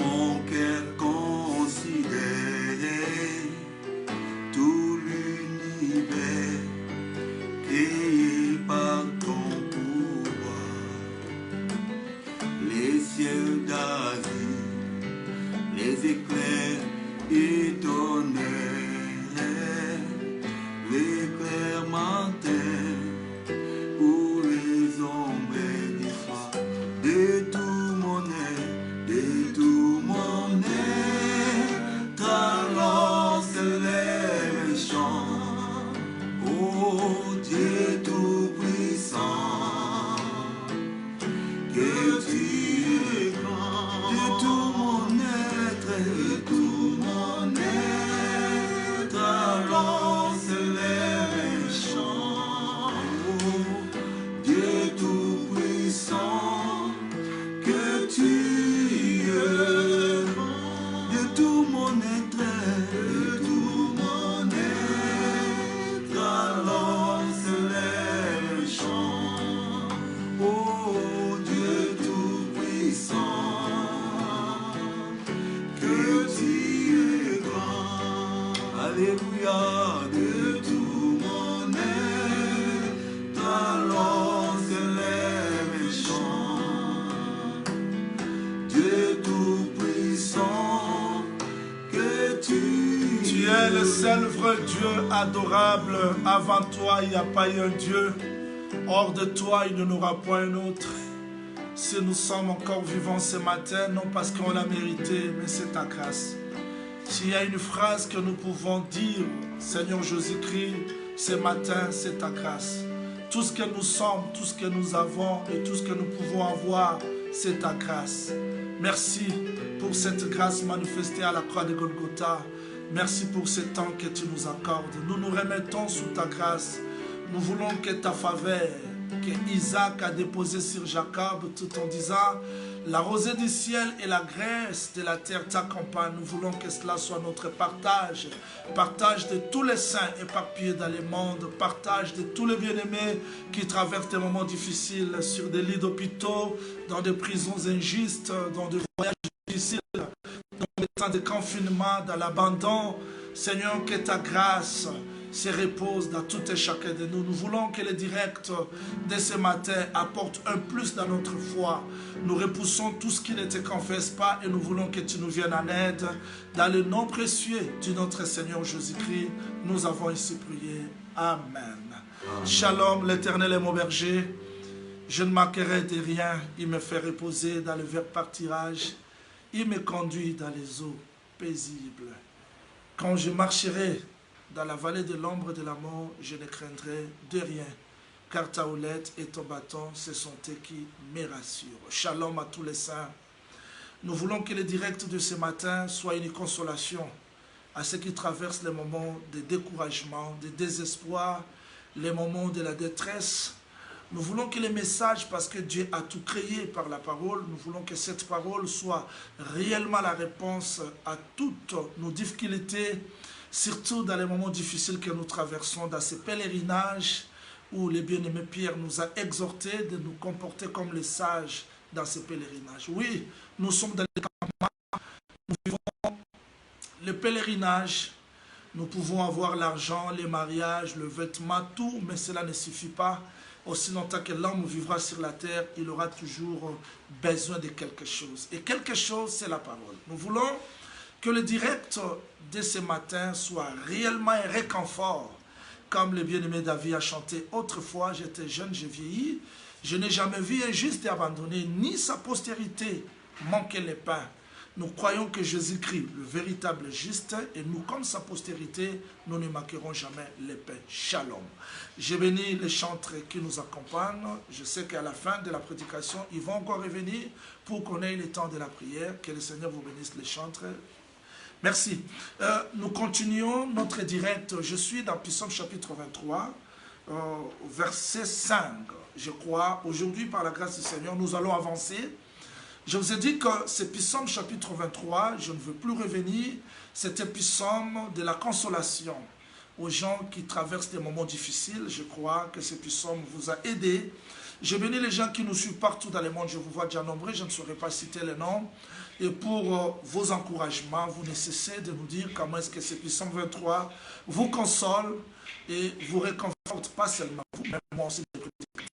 mon cœur considère tout l'univers créé par ton pouvoir. Les cieux d'Asie, les éclairs étonnèrent, l'éclair matin pour les ombres du soir. De tout mon être, alors se lève et chante. Oh Dieu tout-puissant, que tu es grand. De tout mon être, alors se lève et chante. Oh Dieu tout-puissant, que tu es grand. De tout mon être, alors se lève et chante. Oh Dieu tout-puissant, que tu es grand. Alléluia. De tout mon être, alors se lève et chante. Dieu tout-puissant, que tu es le seul vrai Dieu adorable. Avant toi, il n'y a pas eu un Dieu. Hors de toi, il n'y en aura pas un autre. Si nous sommes encore vivants ce matin, non parce qu'on l'a mérité, mais c'est ta grâce. S'il y a une phrase que nous pouvons dire, Seigneur Jésus-Christ, ce matin, c'est ta grâce. Tout ce que nous sommes, tout ce que nous avons et tout ce que nous pouvons avoir, c'est ta grâce. Merci pour cette grâce manifestée à la croix de Golgotha. Merci pour ce temps que tu nous accordes. Nous nous remettons sous ta grâce. Nous voulons que ta faveur, que Isaac a déposée sur Jacob, tout en disant, la rosée du ciel et la graisse de la terre t'accompagnent. Nous voulons que cela soit notre partage. Partage de tous les saints éparpillés dans le monde. Partage de tous les bien-aimés qui traversent des moments difficiles sur des lits d'hôpitaux, dans des prisons injustes, dans des voyages difficiles, dans des temps de confinement, dans l'abandon. Seigneur, que ta grâce se repose dans tout et chacun de nous. Nous voulons que le direct de ce matin apporte un plus dans notre foi. Nous repoussons tout ce qui ne te confesse pas et nous voulons que tu nous viennes en aide. Dans le nom précieux de notre Seigneur Jésus-Christ, nous avons ici prié. Amen. Amen. Shalom, l'Éternel est mon berger. Je ne manquerai de rien. Il me fait reposer dans le vert pâturage. Il me conduit dans les eaux paisibles. Quand je marcherai dans la vallée de l'ombre de la mort, je ne craindrai de rien, car ta houlette et ton bâton, ce sont eux qui me rassurent. Shalom à tous les saints. Nous voulons que le direct de ce matin soit une consolation à ceux qui traversent les moments de découragement, de désespoir, les moments de la détresse. Nous voulons que les messages, parce que Dieu a tout créé par la parole, nous voulons que cette parole soit réellement la réponse à toutes nos difficultés, surtout dans les moments difficiles que nous traversons, dans ces pèlerinages où le bien-aimé Pierre nous a exhortés de nous comporter comme les sages dans ces pèlerinages. Oui, nous sommes dans les campements, nous vivons le pèlerinage, nous pouvons avoir l'argent, les mariages, le vêtement, tout, mais cela ne suffit pas. Aussi longtemps que l'homme vivra sur la terre, il aura toujours besoin de quelque chose. Et quelque chose, c'est la parole. Nous voulons que le direct de ce matin soit réellement un réconfort. Comme le bien-aimé David a chanté, autrefois j'étais jeune, j'ai vieilli, je n'ai jamais vu un juste et abandonné, ni sa postérité manquer le pain. Nous croyons que Jésus-Christ, le véritable juste, et nous, comme sa postérité, nous ne manquerons jamais le pain. Shalom. Je bénis les chantres qui nous accompagnent. Je sais qu'à la fin de la prédication, ils vont encore revenir pour qu'on ait le temps de la prière. Que le Seigneur vous bénisse les chantres. Merci. Nous continuons notre direct. Je suis dans Psaume chapitre 23, verset 5. Je crois, aujourd'hui, par la grâce du Seigneur, nous allons avancer. Je vous ai dit que ce psaume chapitre 23, je ne veux plus revenir, c'était psaume de la consolation aux gens qui traversent des moments difficiles. Je crois que ce psaume vous a aidé. Je bénis les gens qui nous suivent partout dans le monde. Je vous vois déjà nombreux, je ne saurais pas citer les noms. Et pour vos encouragements, vous ne cessez de nous dire comment est-ce que ce Psaume 23 vous console et vous réconforte, pas seulement vous, mais moi aussi.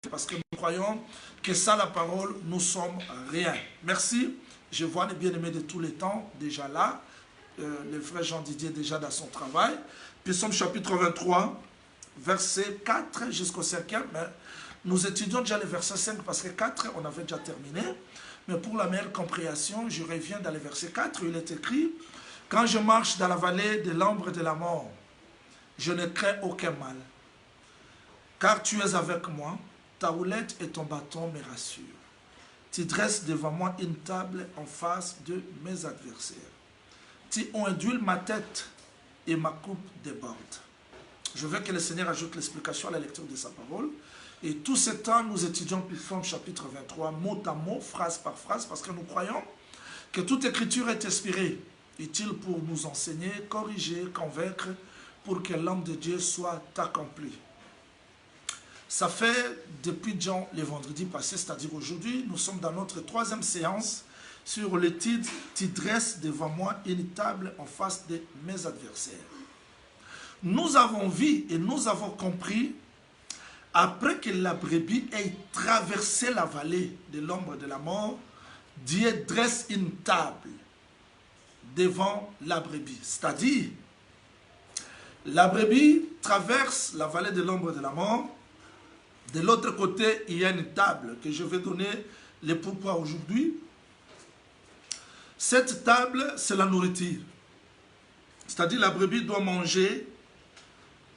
Parce que nous croyons que sans la parole, nous sommes rien. Merci. Je vois les bien-aimés de tous les temps déjà là. Le frère Jean Didier déjà dans son travail. Psaume chapitre 23, verset 4 jusqu'au 5e. Mais nous étudions déjà le verset 5 parce que 4, on avait déjà terminé. Mais pour la meilleure compréhension, je reviens dans le verset 4. Il est écrit, « Quand je marche dans la vallée de l'ombre de la mort, je ne crains aucun mal. Car tu es avec moi, ta houlette et ton bâton me rassurent. Tu dresses devant moi une table en face de mes adversaires. Tu ondules ma tête et ma coupe déborde. » Je veux que le Seigneur ajoute l'explication à la lecture de sa parole. Et tout ce temps, nous étudions Psaume chapitre 23, mot à mot, phrase par phrase, parce que nous croyons que toute écriture est inspirée, utile pour nous enseigner, corriger, convaincre, pour que l'homme de Dieu soit accompli. Ça fait depuis Jean le vendredi passé, c'est-à-dire aujourd'hui, nous sommes dans notre 3e séance sur le titre « Tu dresses devant moi une table en face de mes adversaires ». Nous avons vu et nous avons compris, après que la brebis ait traversé la vallée de l'ombre de la mort, Dieu dresse une table devant la brebis. C'est-à-dire, la brebis traverse la vallée de l'ombre de la mort. De l'autre côté, il y a une table que je vais donner le pourquoi aujourd'hui. Cette table, c'est la nourriture. C'est-à-dire, la brebis doit manger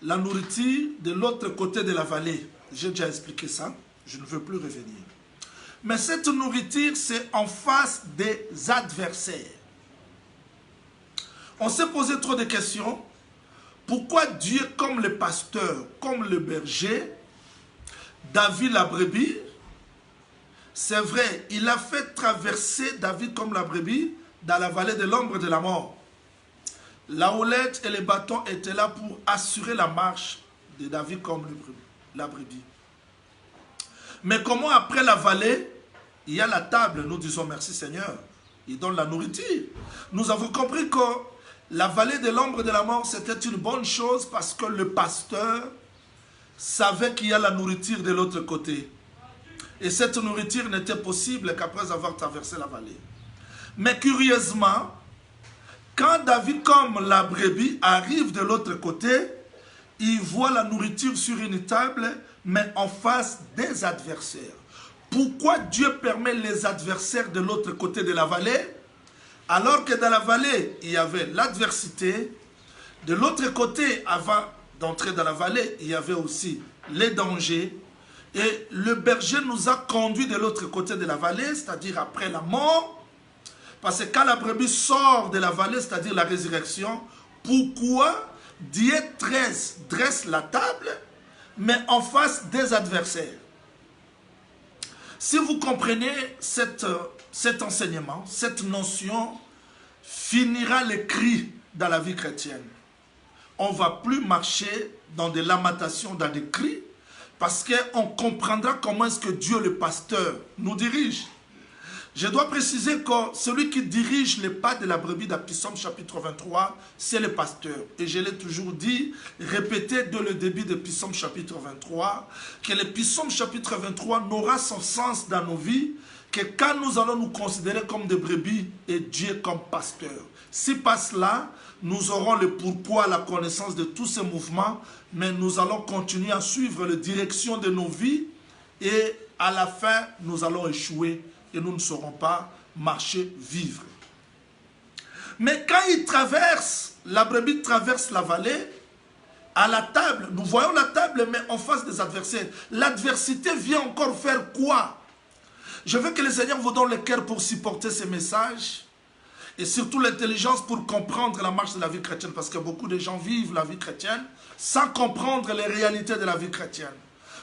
la nourriture de l'autre côté de la vallée. J'ai déjà expliqué ça, je ne veux plus revenir. Mais cette nourriture, c'est en face des adversaires. On s'est posé trop de questions. Pourquoi Dieu, comme le pasteur, comme le berger, David la brebis, c'est vrai, il a fait traverser David comme la brebis dans la vallée de l'ombre de la mort. La houlette et les bâtons étaient là pour assurer la marche de David comme la brebis. Mais comment après la vallée, il y a la table, nous disons merci Seigneur, il donne la nourriture. Nous avons compris que la vallée de l'ombre de la mort, c'était une bonne chose parce que le pasteur savait qu'il y a la nourriture de l'autre côté. Et cette nourriture n'était possible qu'après avoir traversé la vallée. Mais curieusement, quand David, comme la brebis, arrive de l'autre côté, il voit la nourriture sur une table, mais en face des adversaires. Pourquoi Dieu permet les adversaires de l'autre côté de la vallée, alors que dans la vallée, il y avait l'adversité. De l'autre côté, avant d'entrer dans la vallée, il y avait aussi les dangers. Et le berger nous a conduits de l'autre côté de la vallée, c'est-à-dire après la mort. Parce que quand la brebis sort de la vallée, c'est-à-dire la résurrection, pourquoi Dieu dresse la table, mais en face des adversaires? Si vous comprenez cet enseignement, cette notion finira les cris dans la vie chrétienne. On ne va plus marcher dans des lamentations, dans des cris, parce qu'on comprendra comment est-ce que Dieu, le pasteur, nous dirige. Je dois préciser que celui qui dirige les pas de la brebis dans Psaume chapitre 23, c'est le pasteur. Et je l'ai toujours dit, répété dès le début de Psaume chapitre 23, que le Psaume chapitre 23 n'aura son sens dans nos vies que quand nous allons nous considérer comme des brebis et Dieu comme pasteur. Si par cela, nous aurons le pourquoi, la connaissance de tous ces mouvements, mais nous allons continuer à suivre la direction de nos vies et à la fin, nous allons échouer et nous ne saurons pas marcher, vivre. Mais quand il traverse, la brebis traverse la vallée, à la table, nous voyons la table, mais en face des adversaires. L'adversité vient encore faire quoi? Je veux que le Seigneur vous donne le cœur pour supporter ces messages et surtout l'intelligence pour comprendre la marche de la vie chrétienne, parce que beaucoup de gens vivent la vie chrétienne sans comprendre les réalités de la vie chrétienne.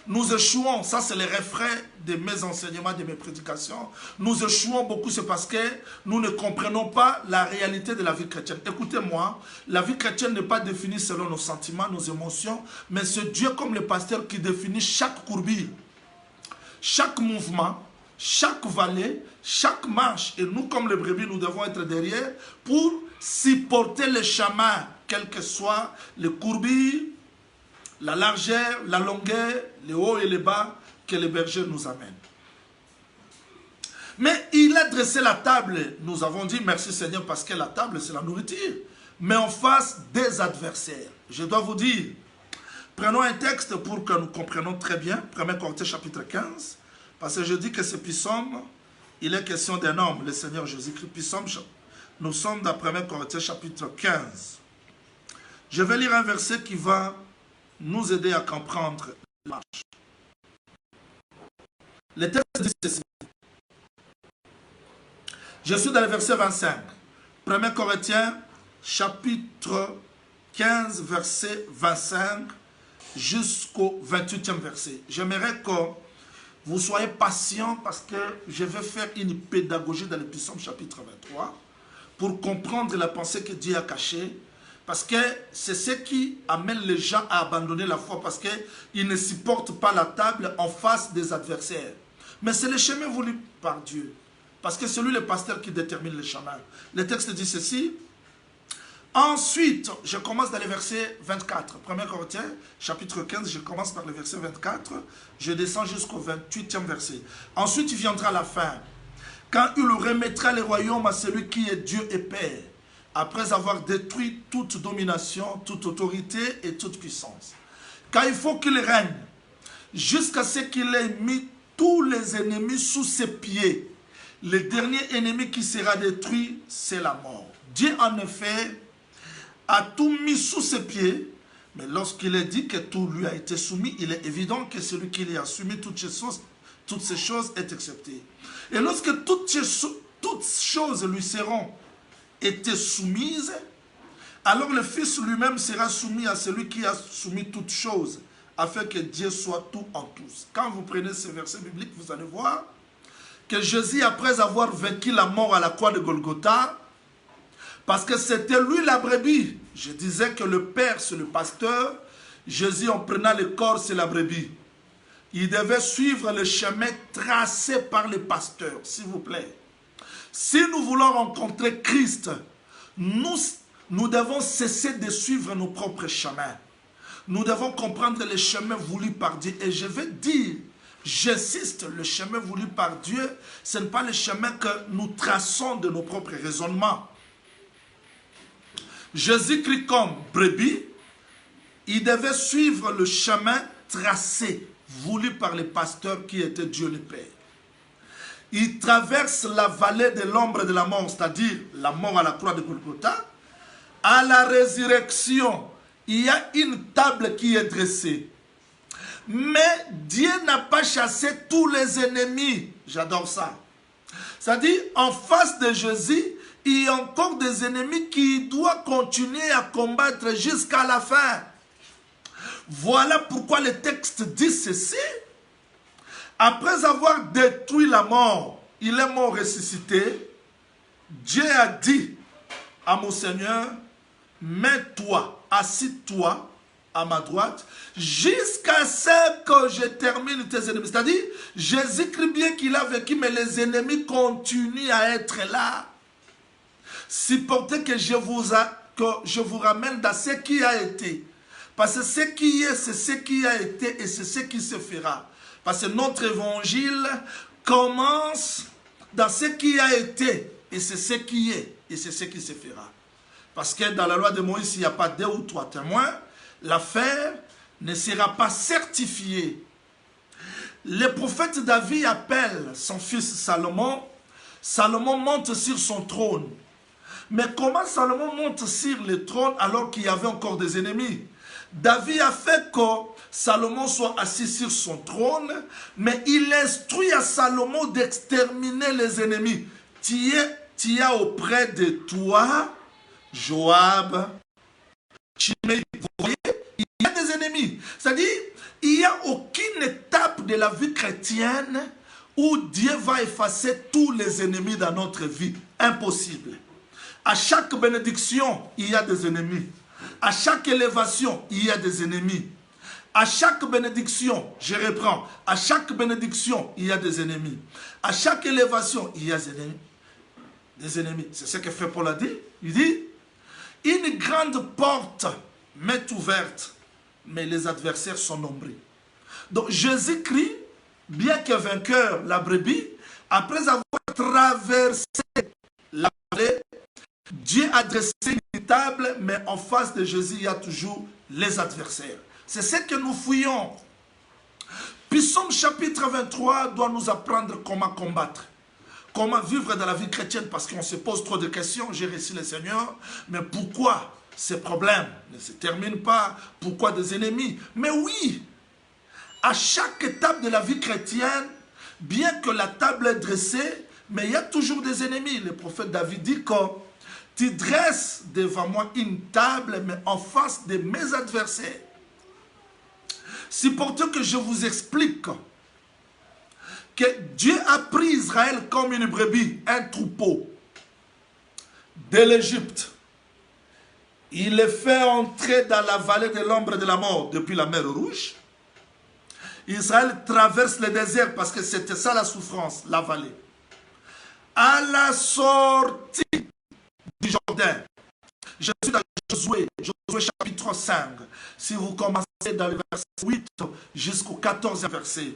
Nous échouons, ça c'est le refrain de mes enseignements, de mes prédications. Nous échouons beaucoup, c'est parce que nous ne comprenons pas la réalité de la vie chrétienne. Écoutez-moi, la vie chrétienne n'est pas définie selon nos sentiments, nos émotions, mais c'est Dieu comme le pasteur qui définit chaque courbille. chaque mouvement, chaque vallée, chaque marche. Et nous, comme les brebis, nous devons être derrière pour supporter le chemin, quels que soient les courbis, la largeur, la longueur, les hauts et les bas que les bergers nous amènent. Mais il a dressé la table. Nous avons dit merci Seigneur parce que la table c'est la nourriture. Mais en face des adversaires. Je dois vous dire, prenons un texte pour que nous comprenions très bien. 1 Corinthiens chapitre 15. Parce que je dis que ce psaume, il est question d'un homme, le Seigneur Jésus-Christ. Nous sommes dans 1 Corinthiens chapitre 15. Je vais lire un verset qui va nous aider à comprendre la marche. Le texte dit ceci. Je suis dans le verset 25. 1 Corinthiens chapitre 15, verset 25 jusqu'au 28e verset. J'aimerais que vous soyez patients parce que je vais faire une pédagogie dans le psaume chapitre 23 pour comprendre la pensée que Dieu a cachée. Parce que c'est ce qui amène les gens à abandonner la foi parce qu'ils ne supportent pas la table en face des adversaires. Mais c'est le chemin voulu par Dieu. Parce que c'est lui le pasteur qui détermine le chemin. Le texte dit ceci. Ensuite, je commence dans le verset 24. 1 Corinthiens, chapitre 15, je commence par le verset 24. Je descends jusqu'au 28e verset. Ensuite, il viendra la fin. Quand il remettra les royaumes à celui qui est Dieu et Père, après avoir détruit toute domination, toute autorité et toute puissance. Car il faut qu'il règne jusqu'à ce qu'il ait mis tous les ennemis sous ses pieds. Le dernier ennemi qui sera détruit, c'est la mort. Dieu, en effet, a tout mis sous ses pieds, mais lorsqu'il est dit que tout lui a été soumis, il est évident que celui qui lui a soumis toutes ces choses est accepté. Et lorsque toutes choses lui seront été soumises, alors le Fils lui-même sera soumis à celui qui a soumis toutes choses, afin que Dieu soit tout en tous. Quand vous prenez ce verset biblique, vous allez voir que Jésus, après avoir vaincu la mort à la croix de Golgotha, parce que c'était lui la brebis. Je disais que le Père, c'est le pasteur. Jésus, en prenant le corps, c'est la brebis. Il devait suivre le chemin tracé par le pasteur, s'il vous plaît. Si nous voulons rencontrer Christ, nous devons cesser de suivre nos propres chemins. Nous devons comprendre le chemin voulu par Dieu. Et je vais dire, j'insiste, le chemin voulu par Dieu, ce n'est pas le chemin que nous traçons de nos propres raisonnements. Jésus-Christ comme brebis, il devait suivre le chemin tracé, voulu par le pasteur qui était Dieu le Père. Il traverse la vallée de l'ombre de la mort, c'est-à-dire la mort à la croix de Golgotha. À la résurrection, il y a une table qui est dressée. Mais Dieu n'a pas chassé tous les ennemis. J'adore ça. C'est-à-dire, en face de Jésus, il y a encore des ennemis qui doivent continuer à combattre jusqu'à la fin. Voilà pourquoi le texte dit ceci. Après avoir détruit la mort, il est mort ressuscité. Dieu a dit à mon Seigneur, mets-toi, assis-toi à ma droite, jusqu'à ce que je termine tes ennemis. C'est-à-dire, Jésus-Christ, bien qu'il a vécu, mais les ennemis continuent à être là. Supportez que je vous ramène dans ce qui a été. Parce que ce qui est, c'est ce qui a été et c'est ce qui se fera. Parce que notre évangile commence dans ce qui a été et c'est ce qui est et c'est ce qui se fera. Parce que dans la loi de Moïse, s'il n'y a pas 2 ou 3 témoins, l'affaire ne sera pas certifiée. Le prophète David appelle son fils Salomon. Salomon monte sur son trône. Mais comment Salomon monte sur le trône alors qu'il y avait encore des ennemis? David a fait que Salomon soit assis sur son trône, mais il instruit à Salomon d'exterminer les ennemis. Tu as auprès de toi Joab, Chimei. Vous voyez, il y a des ennemis. C'est-à-dire, il n'y a aucune étape de la vie chrétienne où Dieu va effacer tous les ennemis dans notre vie. Impossible. À chaque bénédiction, il y a des ennemis. À chaque élévation, il y a des ennemis. À chaque bénédiction, je reprends, à chaque bénédiction, il y a des ennemis. À chaque élévation, il y a des ennemis. C'est ce que Frère Paul a dit. Il dit, une grande porte m'est ouverte, mais les adversaires sont nombreux. Donc Jésus-Christ, bien que vainqueur, la brebis, après avoir traversé la vallée, Dieu a dressé une table, mais en face de Jésus, il y a toujours les adversaires. C'est ce que nous fouillons. Puis Psaume chapitre 23 doit nous apprendre comment combattre. Comment vivre dans la vie chrétienne, parce qu'on se pose trop de questions. J'ai reçu le Seigneur, mais pourquoi ces problèmes ne se terminent pas? Pourquoi des ennemis? Mais oui, à chaque étape de la vie chrétienne, bien que la table est dressée, mais il y a toujours des ennemis. Le prophète David dit que tu dresses devant moi une table, mais en face de mes adversaires. C'est pour ça que je vous explique que Dieu a pris Israël comme une brebis, un troupeau de l'Égypte. Il les fait entrer dans la vallée de l'ombre de la mort depuis la mer Rouge. Israël traverse le désert parce que c'était ça la souffrance, la vallée. À la sortie du Jourdain, je suis dans Josué chapitre 5. Si vous commencez dans le verset 8 jusqu'au 14e verset,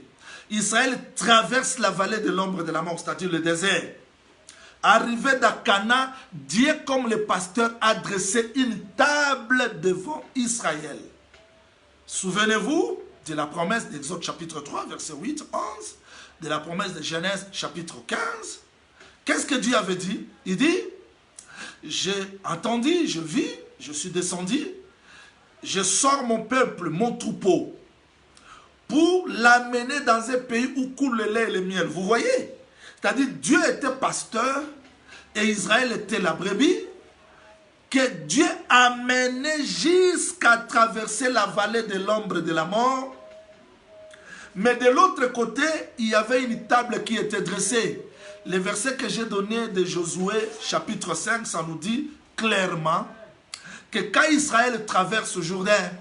Israël traverse la vallée de l'ombre de la mort, c'est-à-dire le désert. Arrivé dans Canaan, Dieu, comme le pasteur, a dressé une table devant Israël. Souvenez-vous de la promesse d'Exode chapitre 3, verset 8, 11, de la promesse de Genèse chapitre 15. Qu'est-ce que Dieu avait dit? Il dit, j'ai entendu, je vis, je suis descendu, je sors mon peuple, mon troupeau, pour l'amener dans un pays où coule le lait et le miel. Vous voyez? C'est-à-dire, Dieu était pasteur et Israël était la brebis, que Dieu a mené jusqu'à traverser la vallée de l'ombre de la mort. Mais de l'autre côté, il y avait une table qui était dressée. Le verset que j'ai donné de Josué, chapitre 5, ça nous dit clairement que quand Israël traverse le Jourdain,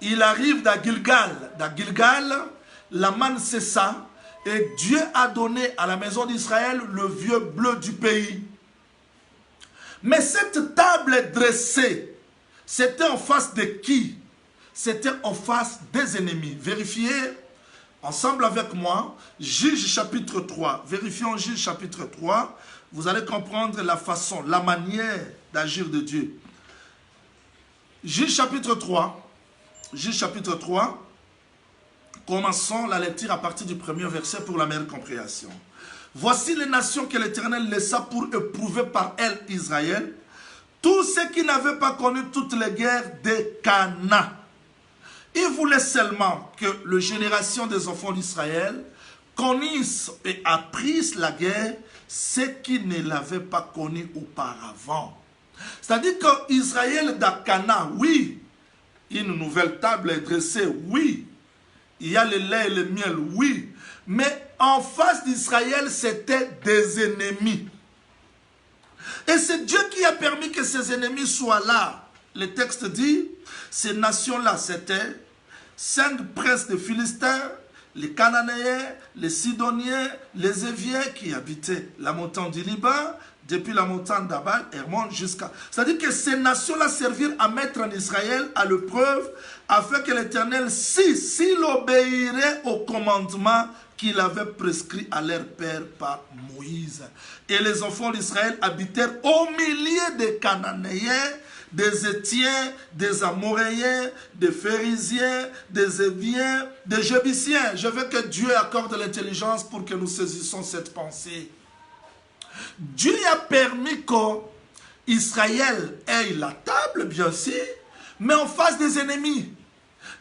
il arrive dans Gilgal. Dans Gilgal, la manne cessa et Dieu a donné à la maison d'Israël le vieux bleu du pays. Mais cette table dressée, c'était en face de qui? C'était en face des ennemis. Vérifiez ensemble avec moi, Juge chapitre 3. Vérifions Juge chapitre 3. Vous allez comprendre la façon, la manière d'agir de Dieu. Juge chapitre 3. Juge chapitre 3. Commençons la lecture à partir du premier verset pour la meilleure compréhension. Voici les nations que l'Éternel laissa pour éprouver par elles Israël, tous ceux qui n'avaient pas connu toutes les guerres de Canaan. Il voulait seulement que la génération des enfants d'Israël connaissent et apprissent la guerre, ceux qui ne l'avaient pas connue auparavant. C'est-à-dire qu'Israël dans Canaan, oui, une nouvelle table est dressée, oui, il y a le lait et le miel, oui, mais en face d'Israël, c'était des ennemis. Et c'est Dieu qui a permis que ces ennemis soient là. Le texte dit, ces nations-là, c'était 5 princes de Philistins, les Cananéens, les Sidoniens, les Éviens qui habitaient la montagne du Liban, depuis la montagne d'Abal, Hermon jusqu'à... C'est-à-dire que ces nations-là servirent à mettre en Israël à l'épreuve, afin que l'Éternel, s'il obéirait au commandement qu'il avait prescrit à leur père par Moïse. Et les enfants d'Israël habitèrent au milieu des Cananéens, des Étiens, des Amoréens, des Phérésiens, des Éviens, des Jébusiens. Je veux que Dieu accorde l'intelligence pour que nous saisissions cette pensée. Dieu a permis qu'Israël ait la table, bien sûr, mais en face des ennemis.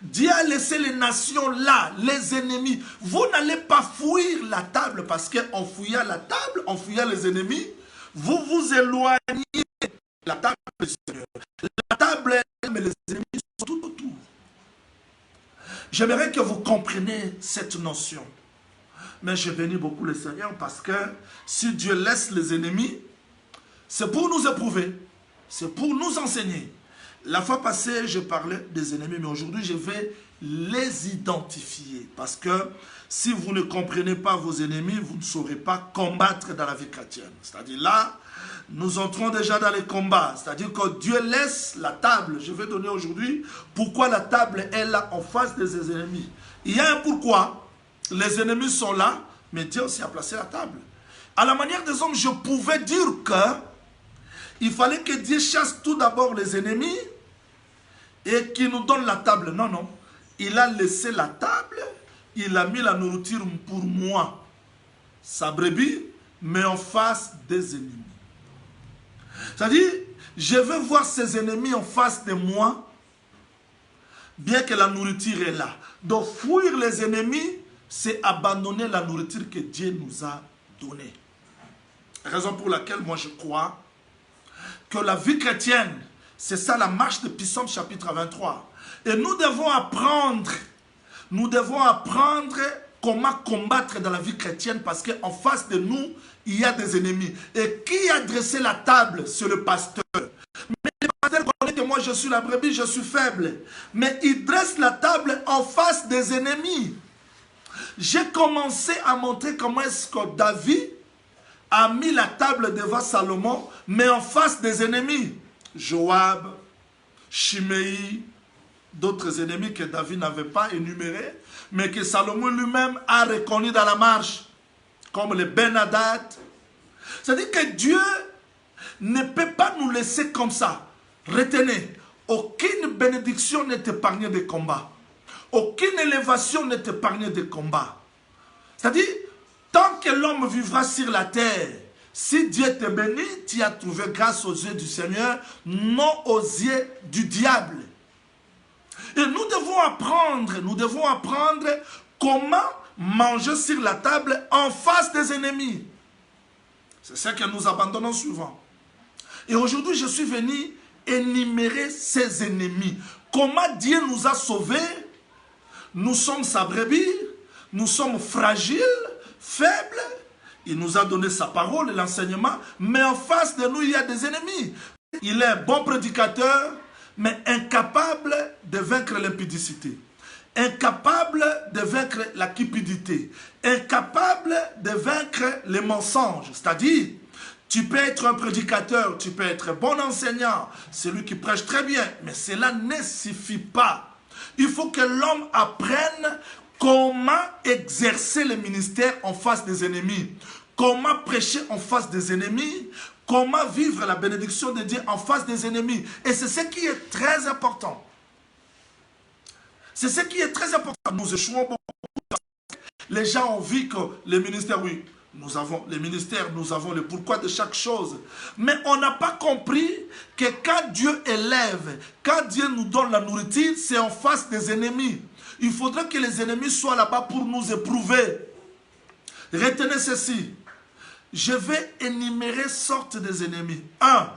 Dieu a laissé les nations là, les ennemis. Vous n'allez pas fuir la table parce qu'en fouillant la table, en fouillant les ennemis, vous vous éloignez de la table du Seigneur. La table, mais les ennemis sont tout autour. J'aimerais que vous compreniez cette notion. Mais je bénis beaucoup le Seigneur parce que si Dieu laisse les ennemis, c'est pour nous éprouver, c'est pour nous enseigner. La fois passée, je parlais des ennemis, mais aujourd'hui, je vais les identifier. Parce que si vous ne comprenez pas vos ennemis, vous ne saurez pas combattre dans la vie chrétienne. C'est-à-dire là, nous entrons déjà dans les combats. C'est-à-dire que Dieu laisse la table. Je vais donner aujourd'hui pourquoi la table est là en face de ses ennemis. Il y a un pourquoi. Les ennemis sont là, mais Dieu aussi a placé la table. À la manière des hommes, je pouvais dire que il fallait que Dieu chasse tout d'abord les ennemis et qu'il nous donne la table. Non, non. Il a laissé la table, il a mis la nourriture pour moi, sa brebis, mais en face des ennemis. C'est-à-dire, je veux voir ses ennemis en face de moi, bien que la nourriture est là. Donc, fuir les ennemis, c'est abandonner la nourriture que Dieu nous a donnée. Raison pour laquelle moi je crois que la vie chrétienne, c'est ça la marche de Psaume chapitre 23. Et nous devons apprendre comment combattre dans la vie chrétienne parce qu'en face de nous, il y a des ennemis. Et qui a dressé la table? C'est le pasteur. Mais le pasteur connaît que moi je suis la brebis, je suis faible. Mais il dresse la table en face des ennemis. J'ai commencé à montrer comment est-ce que David a mis la table devant Salomon, mais en face des ennemis. Joab, Shimei, d'autres ennemis que David n'avait pas énumérés, mais que Salomon lui-même a reconnus dans la marche, comme les Ben-Hadad. C'est-à-dire que Dieu ne peut pas nous laisser comme ça. Retenez, aucune bénédiction n'est épargnée des combats. Aucune élévation n'est épargnée des combats. C'est-à-dire, tant que l'homme vivra sur la terre, si Dieu te bénit, tu as trouvé grâce aux yeux du Seigneur, non aux yeux du diable. Et nous devons apprendre comment manger sur la table en face des ennemis. C'est ce que nous abandonnons souvent. Et aujourd'hui, je suis venu énumérer ces ennemis. Comment Dieu nous a sauvés? Nous sommes sa brebis, nous sommes fragiles, faibles. Il nous a donné sa parole et l'enseignement, mais en face de nous, il y a des ennemis. Il est un bon prédicateur, mais incapable de vaincre l'impudicité, incapable de vaincre la cupidité, incapable de vaincre les mensonges. C'est-à-dire, tu peux être un prédicateur, tu peux être un bon enseignant, celui qui prêche très bien, mais cela ne suffit pas. Il faut que l'homme apprenne comment exercer le ministère en face des ennemis, comment prêcher en face des ennemis, comment vivre la bénédiction de Dieu en face des ennemis. Et c'est ce qui est très important. C'est ce qui est très important. Nous échouons beaucoup. Les gens ont vu que les ministères, oui, nous avons les ministères, nous avons le pourquoi de chaque chose. Mais on n'a pas compris que quand Dieu élève, quand Dieu nous donne la nourriture, c'est en face des ennemis. Il faudrait que les ennemis soient là-bas pour nous éprouver. Retenez ceci. Je vais énumérer sortes des ennemis. 1.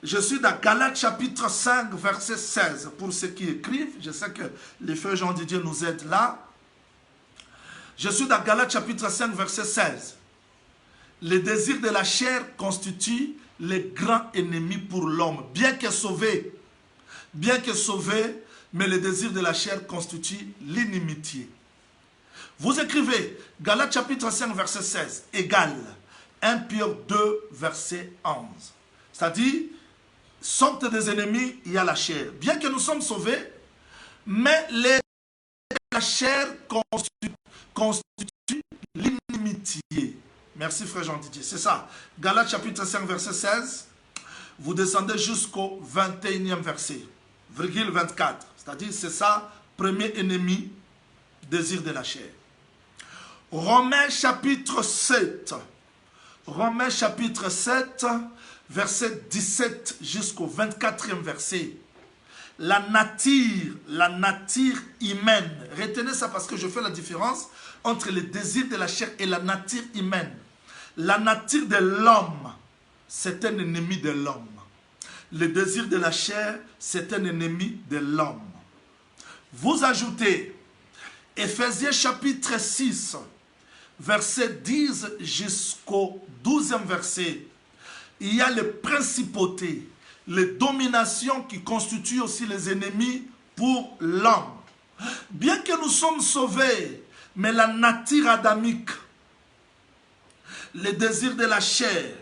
Je suis dans Galates chapitre 5, verset 16. Pour ceux qui écrivent, je sais que les frères Jean Didier nous aident là. Je suis dans Galates chapitre 5, verset 16. Les désirs de la chair constituent les grands ennemis pour l'homme. Bien que sauvé, mais les désirs de la chair constituent l'inimitié. Vous écrivez Galates chapitre 5, verset 16, égale 1 Pierre 2, verset 11. C'est-à-dire, sorte des ennemis, il y a la chair. Bien que nous sommes sauvés, mais la chair constitue l'inimitié. Merci frère Jean Didier, c'est ça. Galates chapitre 5, verset 16, vous descendez jusqu'au 21e verset, virgule 24. C'est-à-dire, c'est ça, premier ennemi, désir de la chair. Romains chapitre 7. Romains chapitre 7, verset 17 jusqu'au 24e verset. La nature humaine. Retenez ça parce que je fais la différence entre les désirs de la chair et la nature humaine. La nature de l'homme, c'est un ennemi de l'homme. Le désir de la chair, c'est un ennemi de l'homme. Vous ajoutez Éphésiens chapitre 6, verset 10 jusqu'au 12e verset. Il y a les principautés, les dominations qui constituent aussi les ennemis pour l'homme. Bien que nous sommes sauvés, mais la nature adamique, les désirs de la chair,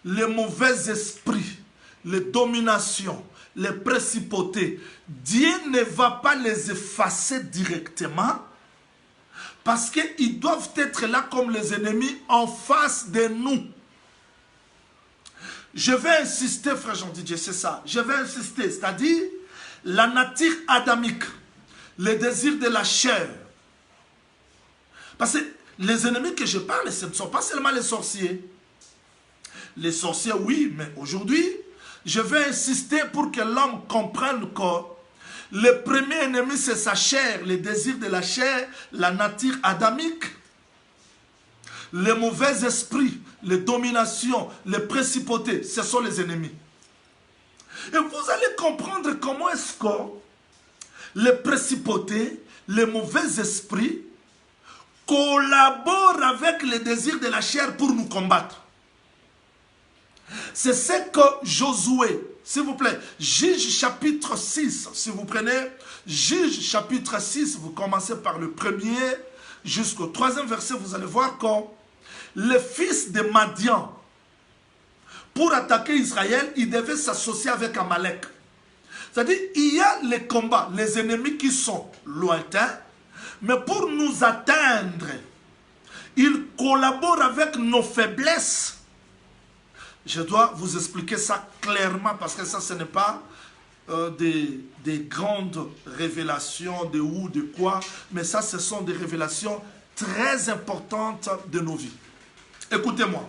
les mauvais esprits, les dominations, les principautés, Dieu ne va pas les effacer directement parce qu'ils doivent être là comme les ennemis en face de nous. Je vais insister, frère Jean-Didier, c'est ça. Je vais insister, c'est-à-dire la nature adamique, les désirs de la chair. Parce que les ennemis que je parle, ce ne sont pas seulement les sorciers. Les sorciers, oui, mais aujourd'hui, je vais insister pour que l'homme comprenne que le premier ennemi, c'est sa chair, les désirs de la chair, la nature adamique. Les mauvais esprits, les dominations, les principautés, ce sont les ennemis. Et vous allez comprendre comment est-ce que les principautés, les mauvais esprits collaborent avec les désirs de la chair pour nous combattre. C'est ce que Josué, s'il vous plaît, Juge chapitre 6, si vous prenez Juge chapitre 6, vous commencez par le premier jusqu'au troisième verset, vous allez voir que les fils de Madian, pour attaquer Israël, ils devaient s'associer avec Amalek. C'est-à-dire, il y a les combats, les ennemis qui sont lointains, mais pour nous atteindre, ils collaborent avec nos faiblesses. Je dois vous expliquer ça clairement parce que ça, ce n'est pas des grandes révélations de où, de quoi, mais ça, ce sont des révélations très importantes de nos vies. Écoutez-moi.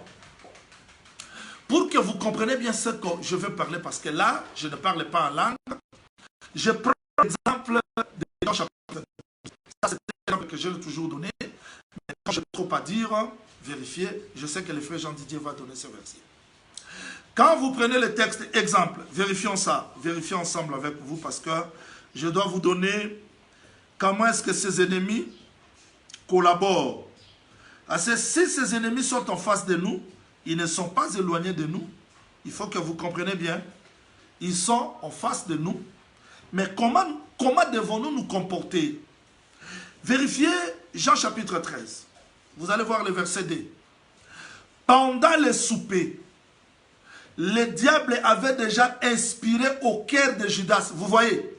Pour que vous compreniez bien ce que je veux parler, parce que là, je ne parle pas en langue, je prends l'exemple de Jean chapitre 12. Ça, c'est l'exemple que je l'ai toujours donné, mais quand je n'ai trop à dire, vérifiez, je sais que le frère Jean-Didier va donner ce verset. Quand vous prenez le texte exemple, vérifions ça, vérifiez ensemble avec vous parce que je dois vous donner comment est-ce que ces ennemis collaborent. Parce que si ces ennemis sont en face de nous, ils ne sont pas éloignés de nous. Il faut que vous compreniez bien. Ils sont en face de nous. Mais comment devons-nous nous comporter? Vérifiez Jean chapitre 13. Vous allez voir le verset 2. Pendant le souper, le diable avait déjà inspiré au cœur de Judas. Vous voyez,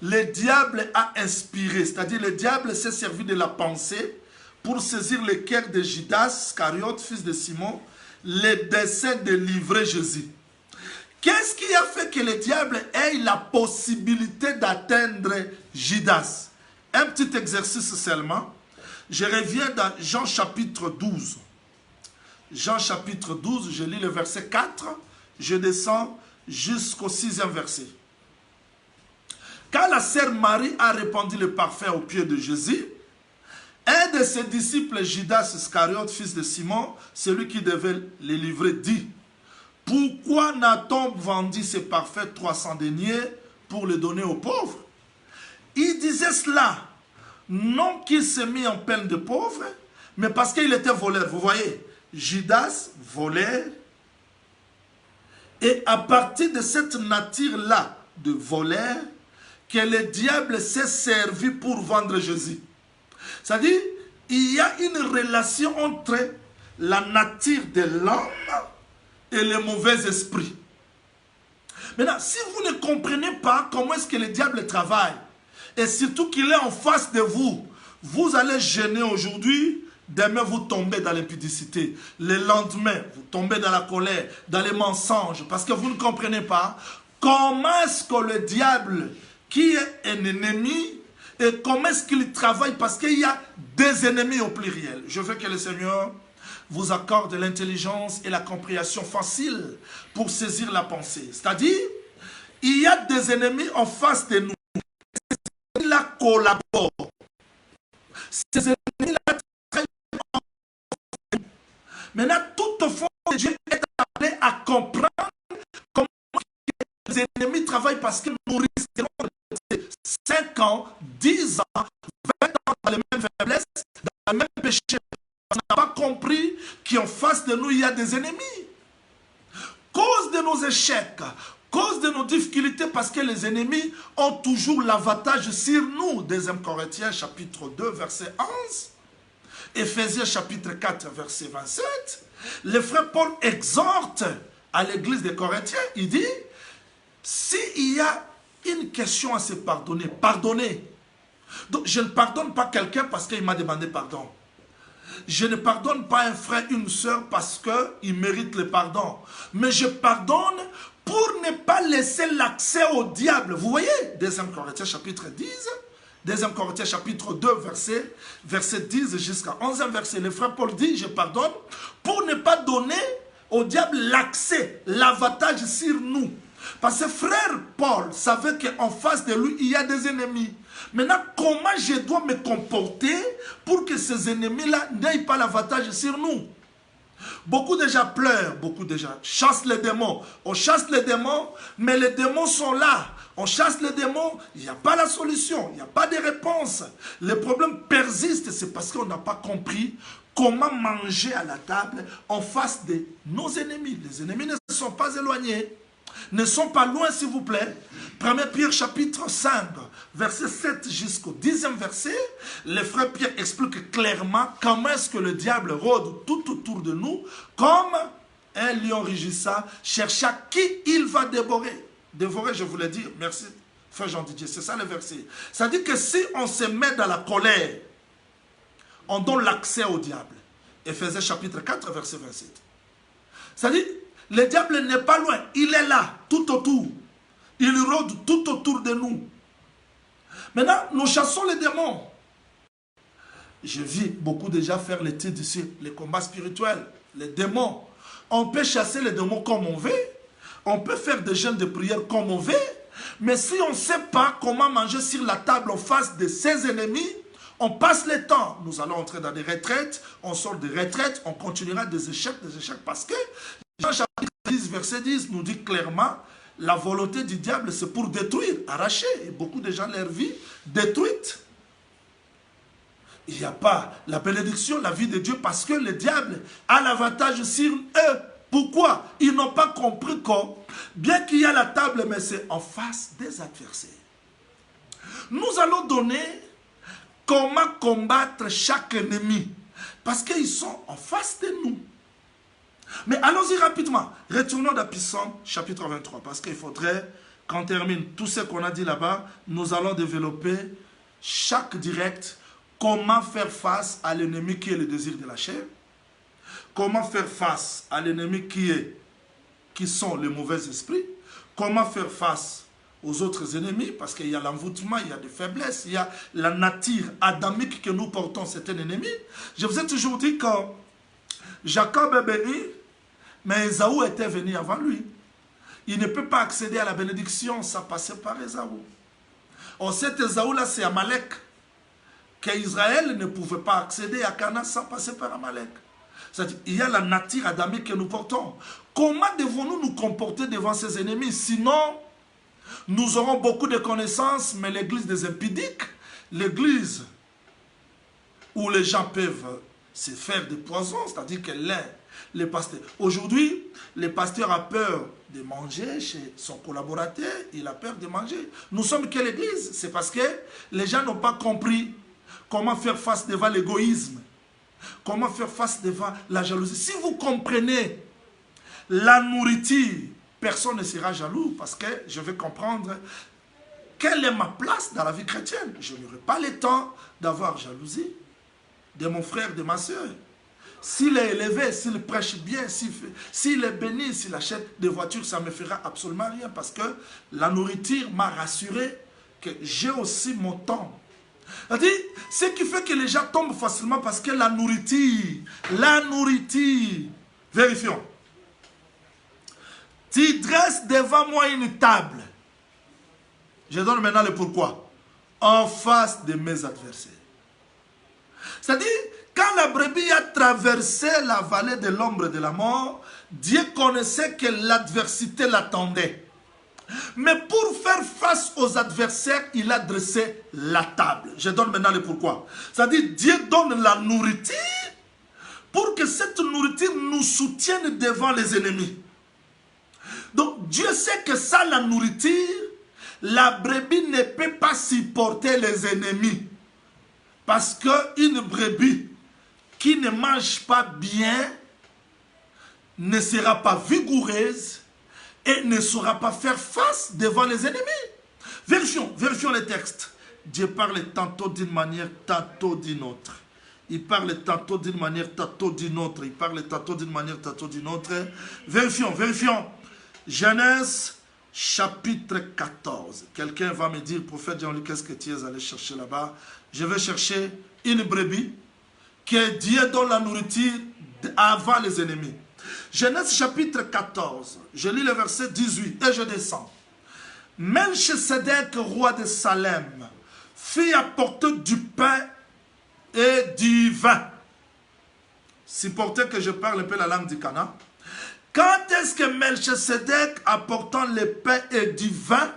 le diable a inspiré, c'est-à-dire le diable s'est servi de la pensée pour saisir le cœur de Judas Iscariote, fils de Simon, le dessein de livrer Jésus. Qu'est-ce qui a fait que le diable ait la possibilité d'atteindre Judas? Un petit exercice seulement. Je reviens dans Jean chapitre 12. Jean chapitre 12, je lis le verset 4. Je descends jusqu'au 6e verset. Quand la sœur Marie a répandu le parfum aux pieds de Jésus, un de ses disciples, Judas Iscariote, fils de Simon, celui qui devait les livrer, dit: pourquoi n'a-t-on vendu ce parfum 300 deniers pour le donner aux pauvres? Il disait cela, non qu'il s'est mis en peine de pauvre, mais parce qu'il était voleur. Vous voyez, Judas volait. Et à partir de cette nature-là de voleur, que le diable s'est servi pour vendre Jésus. C'est-à-dire, il y a une relation entre la nature de l'homme et les mauvais esprits. Maintenant, si vous ne comprenez pas comment est-ce que le diable travaille, et surtout qu'il est en face de vous, vous allez gêner aujourd'hui. Demain, vous tombez dans l'impudicité. Le lendemain, vous tombez dans la colère, dans les mensonges, parce que vous ne comprenez pas comment est-ce que le diable, qui est un ennemi, et comment est-ce qu'il travaille, parce qu'il y a des ennemis au pluriel. Je veux que le Seigneur vous accorde l'intelligence et la compréhension facile pour saisir la pensée. C'est-à-dire, il y a des ennemis en face de nous. Ils collaborent. Ces ennemis-là. Maintenant, toutefois, Dieu est appelé à comprendre comment les ennemis travaillent parce que nous risquons de rester 5 ans, 10 ans, 20 ans dans les mêmes faiblesses, dans le même péché. On n'a pas compris qu'en face de nous, il y a des ennemis. Cause de nos échecs, Cause de nos difficultés parce que les ennemis ont toujours l'avantage sur nous. 2 Corinthiens chapitre 2 verset 11. Éphésiens chapitre 4 verset 27. Le frère Paul exhorte à l'église des Corinthiens. Il dit, s'il y a une question à se pardonner, pardonnez. Donc je ne pardonne pas quelqu'un parce qu'il m'a demandé pardon. Je ne pardonne pas un frère, une soeur parce qu'il mérite le pardon. Mais je pardonne pour ne pas laisser l'accès au diable. Vous voyez, 2 Corinthiens chapitre 10, 2 Corinthiens chapitre 2, verset 10 jusqu'à 11e verset. Le frère Paul dit, je pardonne pour ne pas donner au diable l'accès, l'avantage sur nous. Parce que frère Paul savait qu'en face de lui, il y a des ennemis. Maintenant, comment je dois me comporter pour que ces ennemis-là n'aient pas l'avantage sur nous? Beaucoup déjà pleurent, beaucoup déjà chassent les démons. On chasse les démons, mais les démons sont là. On chasse les démons, il n'y a pas la solution, il n'y a pas de réponse. Les problèmes persistent, c'est parce qu'on n'a pas compris comment manger à la table en face de nos ennemis. Les ennemis ne sont pas éloignés, ne sont pas loin, s'il vous plaît. 1 Pierre chapitre 5, verset 7 jusqu'au 10e verset, le frère Pierre explique clairement comment est-ce que le diable rôde tout autour de nous, comme un lion rugissant, cherchant qui il va dévorer. Dévorer, je voulais dire, merci, frère Jean-Didier, c'est ça le verset. Ça dit que si on se met dans la colère, on donne l'accès au diable. Éphésiens chapitre 4, verset 27. Ça dit, le diable n'est pas loin, il est là, tout autour. Il rôde tout autour de nous. Maintenant, nous chassons les démons. Je vis beaucoup déjà faire l'étude ici, les combats spirituels, les démons. On peut chasser les démons comme on veut. On peut faire des jeûnes de prière comme on veut. Mais si on ne sait pas comment manger sur la table en face de ses ennemis, on passe le temps. Nous allons entrer dans des retraites. On sort des retraites. On continuera des échecs parce que Jean chapitre 10, verset 10 nous dit clairement, la volonté du diable, c'est pour détruire, arracher. Et beaucoup de gens, leur vie détruite. Il n'y a pas la bénédiction, la vie de Dieu, parce que le diable a l'avantage sur eux. Pourquoi? Ils n'ont pas compris que, bien qu'il y a la table, mais c'est en face des adversaires. Nous allons donner comment combattre chaque ennemi, parce qu'ils sont en face de nous. Mais allons-y rapidement. Retournons dans Psaume chapitre 23. Parce qu'il faudrait qu'on termine tout ce qu'on a dit là-bas. Nous allons développer chaque direct. Comment faire face à l'ennemi qui est le désir de la chair. Comment faire face à l'ennemi qui sont les mauvais esprits. Comment faire face aux autres ennemis. Parce qu'il y a l'envoûtement, il y a des faiblesses. Il y a la nature adamique que nous portons, c'est un ennemi. Je vous ai toujours dit que Jacob est béni, mais Ésaü était venu avant lui. Il ne peut pas accéder à la bénédiction sans passer par Ésaü. On sait que Ésaü là c'est Amalek, qu'Israël ne pouvait pas accéder à Canaan sans passer par Amalek. C'est-à-dire, il y a la nature adamique que nous portons. Comment devons-nous nous comporter devant ces ennemis? Sinon, nous aurons beaucoup de connaissances, mais l'église des impudiques, l'église où les gens peuvent se faire des poisons, c'est-à-dire que les pasteurs. Aujourd'hui, le pasteur a peur de manger chez son collaborateur, il a peur de manger. Nous sommes que l'église, c'est parce que les gens n'ont pas compris comment faire face devant l'égoïsme, comment faire face devant la jalousie. Si vous comprenez la nourriture, personne ne sera jaloux parce que je vais comprendre quelle est ma place dans la vie chrétienne. Je n'aurai pas le temps d'avoir jalousie de mon frère, de ma soeur. S'il est élevé, s'il prêche bien, s'il est béni, s'il achète des voitures, ça ne me fera absolument rien parce que la nourriture m'a rassuré que j'ai aussi mon temps. C'est-à-dire, ce qui fait que les gens tombent facilement parce que la nourriture, vérifions. Tu dresses devant moi une table. Je donne maintenant le pourquoi. En face de mes adversaires. C'est-à-dire, quand la brebis a traversé la vallée de l'ombre de la mort, Dieu connaissait que l'adversité l'attendait. Mais pour faire face aux adversaires, il a dressé la table. Je donne maintenant le pourquoi. C'est-à-dire, Dieu donne la nourriture pour que cette nourriture nous soutienne devant les ennemis. Donc Dieu sait que sans la nourriture, la brebis ne peut pas supporter les ennemis. Parce qu'une brebis qui ne mange pas bien ne sera pas vigoureuse et ne saura pas faire face devant les ennemis. Vérifions les textes. Dieu parle tantôt d'une manière, tantôt d'une autre. Il parle tantôt d'une manière, tantôt d'une autre. Il parle tantôt d'une manière, tantôt d'une autre. Vérifions. Genèse chapitre 14. Quelqu'un va me dire, prophète Jean-Luc, qu'est-ce que tu es allé chercher là-bas? Je vais chercher une brebis que Dieu donne la nourriture avant les ennemis. Genèse chapitre 14. Je lis le verset 18 et je descends. Melchisedec, roi de Salem, fit apporter du pain et du vin. Supportez que je parle un peu la langue du Cana. Quand est-ce que Melchisedec, apportant le pain et du vin,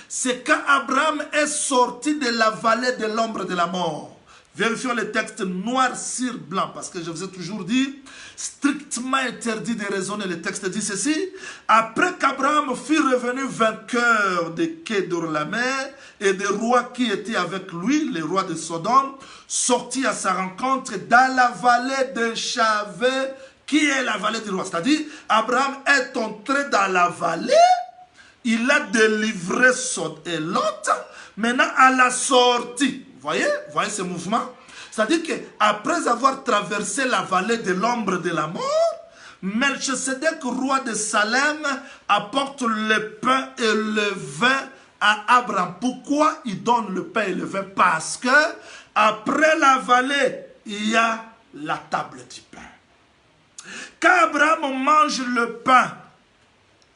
c'est quand Abraham est sorti de la vallée de l'ombre de la mort. Vérifions les textes noir sur blanc, parce que je vous ai toujours dit, strictement interdit de raisonner. Le texte dit ceci: après qu'Abraham fut revenu vainqueur de Kedorlamer et des rois qui étaient avec lui, les rois de Sodome, sortis à sa rencontre dans la vallée de Chavé, qui est la vallée du roi. C'est-à-dire, Abraham est entré dans la vallée, il a délivré Sodome et Lot. Maintenant, à la sortie, voyez ce mouvement? C'est-à-dire qu'après avoir traversé la vallée de l'ombre de la mort, Melchisedec, roi de Salem, apporte le pain et le vin à Abraham. Pourquoi il donne le pain et le vin? Parce que après la vallée, il y a la table du pain. Quand Abraham mange le pain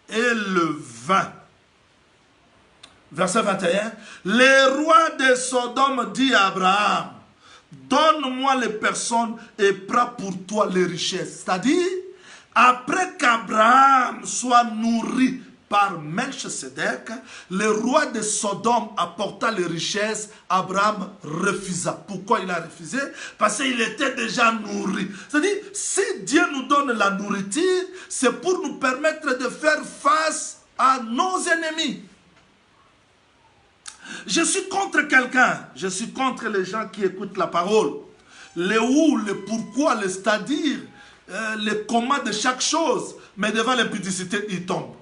et le vin, verset 21, le roi de Sodome dit à Abraham, donne-moi les personnes et prends pour toi les richesses. C'est-à-dire, après qu'Abraham soit nourri par Melchisedec, le roi de Sodome apporta les richesses, Abraham refusa. Pourquoi il a refusé? Parce qu'il était déjà nourri. C'est-à-dire, si Dieu nous donne la nourriture, c'est pour nous permettre de faire face à nos ennemis. Je suis contre quelqu'un, je suis contre les gens qui écoutent la parole. Le où, le pourquoi, le c'est-à-dire, le comment de chaque chose. Mais devant l'impudicité, il tombe.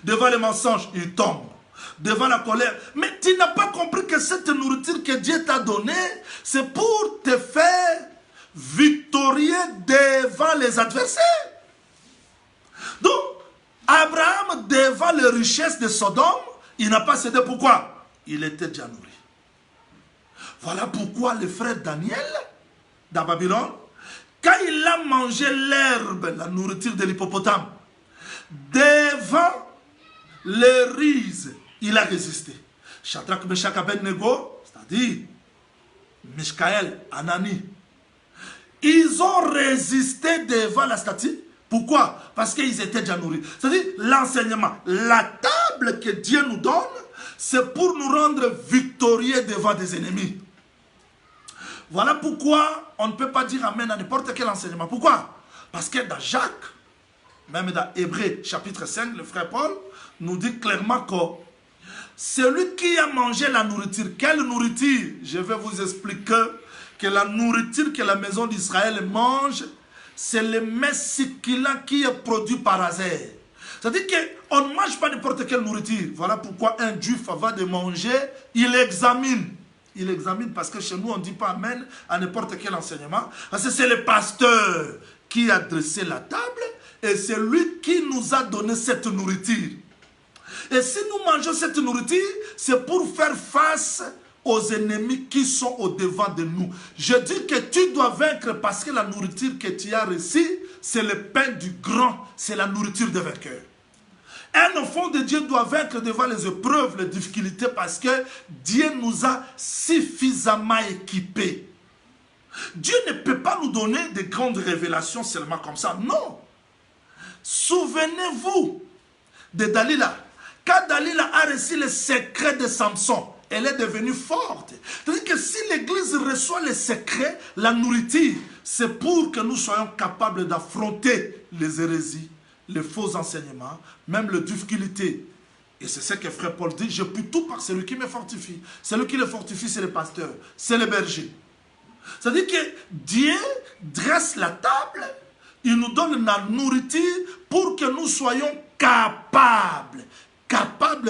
Devant les mensonges, il tombe. Devant la colère. Mais tu n'as pas compris que cette nourriture que Dieu t'a donnée, c'est pour te faire victorieux devant les adversaires. Donc, Abraham, devant les richesses de Sodome, il n'a pas cédé. Pourquoi? Il était déjà nourri. Voilà pourquoi le frère Daniel, dans Babylone, quand il a mangé l'herbe, la nourriture de l'hippopotame, devant les rises, il a résisté. Shadrach, Meshach, Abednego, c'est-à-dire Mishkaël, Anani, ils ont résisté devant la statue. Pourquoi? Parce qu'ils étaient déjà nourris. C'est-à-dire l'enseignement, la table que Dieu nous donne, c'est pour nous rendre victorieux devant des ennemis. Voilà pourquoi on ne peut pas dire Amen à n'importe quel enseignement. Pourquoi? Parce que dans Jacques, même dans Hébreux chapitre 5, le frère Paul nous dit clairement que celui qui a mangé la nourriture, quelle nourriture? Je vais vous expliquer que la nourriture que la maison d'Israël mange, c'est le mets succulent qui est produit par hasard. C'est-à-dire qu'on ne mange pas n'importe quelle nourriture. Voilà pourquoi un juif, avant de manger, il examine. Il examine parce que chez nous, on ne dit pas Amen à n'importe quel enseignement. Parce que c'est le pasteur qui a dressé la table et c'est lui qui nous a donné cette nourriture. Et si nous mangeons cette nourriture, c'est pour faire face aux ennemis qui sont au-devant de nous. Je dis que tu dois vaincre parce que la nourriture que tu as reçue, c'est le pain du grand, c'est la nourriture des vainqueurs. Un enfant de Dieu doit vaincre devant les épreuves, les difficultés, parce que Dieu nous a suffisamment équipés. Dieu ne peut pas nous donner de grandes révélations seulement comme ça. Non. Souvenez-vous de Dalila. Quand Dalila a reçu le secret de Samson, elle est devenue forte. C'est-à-dire que si l'Église reçoit les secrets, la nourriture, c'est pour que nous soyons capables d'affronter les hérésies les faux enseignements, même les difficultés. Et c'est ce que frère Paul dit, je puis tout par celui qui me fortifie. Celui qui le fortifie, c'est le pasteur, c'est le berger. C'est-à-dire que Dieu dresse la table, il nous donne la nourriture pour que nous soyons capables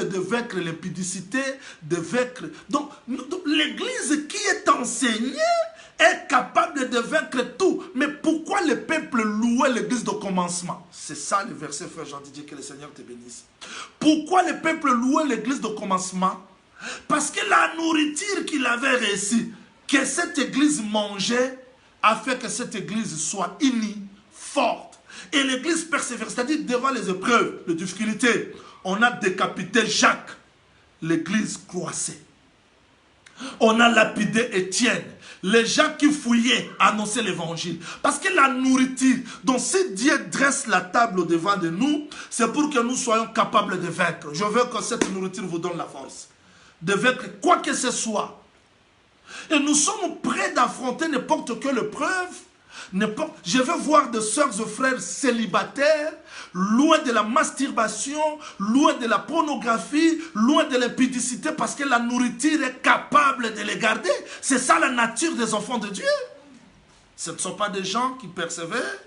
de vaincre l'impudicité, de vaincre... Donc l'église qui est enseignée est capable de vaincre tout. Mais pourquoi le peuple louait l'église de commencement? C'est ça le verset, frère Jean-Didier, que le Seigneur te bénisse. Pourquoi le peuple louait l'église de commencement? Parce que la nourriture qu'il avait reçue, que cette église mangeait, a fait que cette église soit unie, forte. Et l'église persévère, c'est-à-dire devant les épreuves, les difficultés. On a décapité Jacques, l'église croissait. On a lapidé Étienne, les gens qui fouillaient annonçaient l'évangile. Parce que la nourriture, donc si Dieu dresse la table au devant de nous, c'est pour que nous soyons capables de vaincre. Je veux que cette nourriture vous donne la force de vaincre quoi que ce soit. Et nous sommes prêts d'affronter n'importe quelle épreuve. Je veux voir des sœurs et frères célibataires, loin de la masturbation, loin de la pornographie, loin de l'impudicité, parce que la nourriture est capable de les garder. C'est ça la nature des enfants de Dieu. Ce ne sont pas des gens qui persévèrent.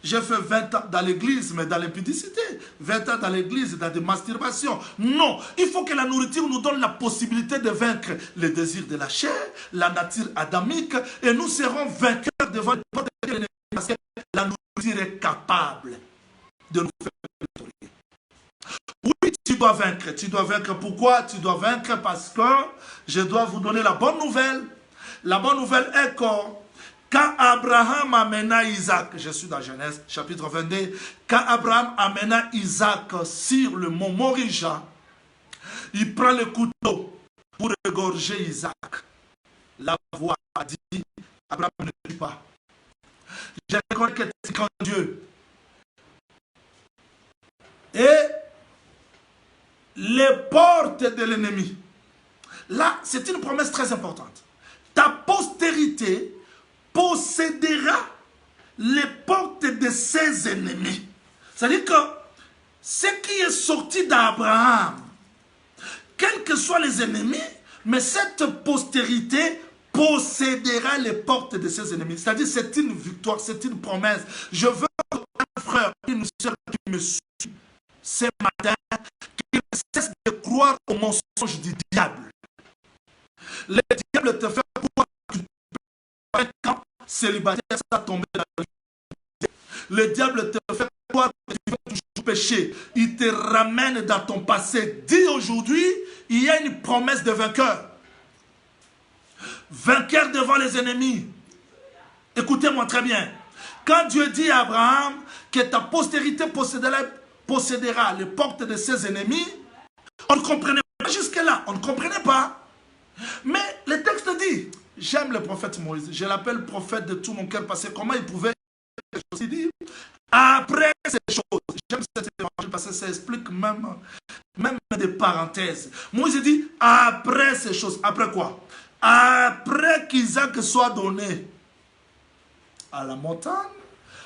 J'ai fait 20 ans dans l'église, mais dans l'impudicité. 20 ans dans l'église, dans des masturbations. Non, il faut que la nourriture nous donne la possibilité de vaincre les désirs de la chair, la nature adamique, et nous serons vainqueurs devant n'importe quel ennemi, parce que la nourriture est capable de nous faire victorieux. Oui, tu dois vaincre. Tu dois vaincre. Pourquoi? Tu dois vaincre parce que je dois vous donner la bonne nouvelle. La bonne nouvelle est que quand Abraham amena Isaac, je suis dans Genèse chapitre 22, quand Abraham amena Isaac sur le mont Morija, il prend le couteau pour égorger Isaac. La voix a dit, Abraham ne tue pas. Je reconnais que tu es grand Dieu. Et les portes de l'ennemi. Là, c'est une promesse très importante. Ta postérité possédera les portes de ses ennemis. C'est-à-dire que ce qui est sorti d'Abraham, quels que soient les ennemis, mais cette postérité possédera les portes de ses ennemis. C'est-à-dire c'est une victoire, c'est une promesse. Je veux un frère, une soeur qui me suit ce matin, qui ne cesse de croire au mensonge du diable. Le diable te fait croire que tu peux être quand célibataire, ça tomber dans le vie. Le diable te fait croire que tu veux toujours pécher. Il te ramène dans ton passé. Dis aujourd'hui, il y a une promesse de vainqueur. Vainqueur devant les ennemis. Écoutez-moi très bien. Quand Dieu dit à Abraham que ta postérité possédera les portes de ses ennemis, on ne comprenait pas jusque-là. On ne comprenait pas. Mais le texte dit, j'aime le prophète Moïse, je l'appelle prophète de tout mon cœur, parce que comment il pouvait dire, après ces choses, j'aime cet évangile parce que ça explique même des parenthèses. Moïse dit, après ces choses, après quoi? Après qu'Isaac soit donné à la montagne,